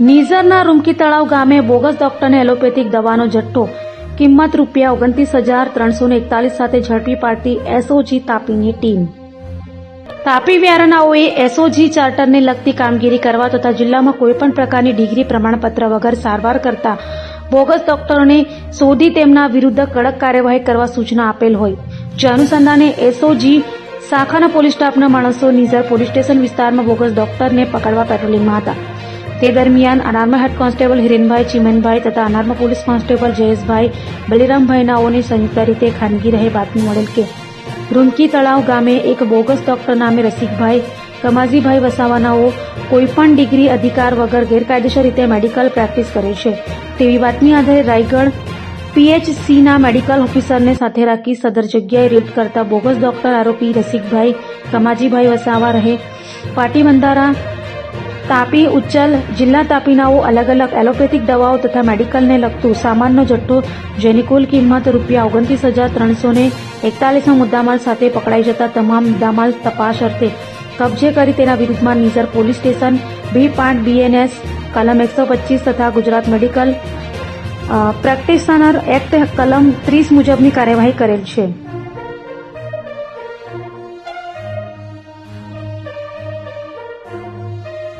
નીઝરના રૂમકી તળાવ ગામે બોગસ ડોક્ટરને એલોપેથિક દવાનો જથ્થો કિંમત ₹29,341 સાથે ઝડપી પાડતી એસઓજી તાપીની ટીમ। તાપી વ્યારાનાઓએ એસઓજી ચાર્ટરને લગતી કામગીરી કરવા તથા જિલ્લામાં કોઈપણ પ્રકારની ડિગ્રી પ્રમાણપત્ર વગર સારવાર કરતા બોગસ ડોક્ટરોને શોધી તેમના વિરુદ્ધ કડક કાર્યવાહી કરવા સૂચના આપેલ હોય, જે અનુસંધાને એસઓજી શાખાના પોલીસ સ્ટાફના માણસો નીઝર પોલીસ સ્ટેશન વિસ્તારમાં બોગસ ડોક્ટરને પકડવા પેટ્રોલિંગમાં હતા। તે દરમિયાન અનારમાં હેડ કોન્સ્ટેબલ હિરેનભાઈ ચીમનભાઈ તથા અનારમાં પોલીસ કોન્સ્ટેબલ જયેશભાઈ બલિરામભાઈ નાઓને સંયુક્ત રીતે ખાનગી રહે બાતમી મળેલ કે રૂમકી તળાવ ગામે એક બોગસ ડોક્ટર નામે રસિકભાઈ કમાજીભાઈ વસાવાનાઓ કોઈપણ ડિગ્રી અધિકાર વગર ગેરકાયદેસર રીતે મેડિકલ પ્રેક્ટિસ કરે છે તેવી બાતમી આધારે રાયગઢ પીએચસીના મેડિકલ ઓફિસરને સાથે રાખી સદર જગ્યાએ રેડ કરતા બોગસ ડોક્ટર આરોપી રસિકભાઈ કમાજીભાઈ વસાવા રહે પાટી બંધારા તાપી ઉચ્ચલ જિલ્લા તાપીનાઓ અલગ અલગ એલોપેથિક દવાઓ તથા મેડિકલને લગતું સામાનનો જથ્થો જેની કુલ કિંમત ₹29,341 મુદ્દામાલ સાથે પકડાઈ જતા તમામ મુદ્દામાલ તપાસ અર્થે કબજે કરી તેના વિરુદ્ધમાં Nizar police station B5 BNS કલમ 125 તથા ગુજરાત મેડિકલ પ્રેક્ટિશનર એક્ટ કલમ 30 મુજબની કાર્યવાહી કરેલ છે।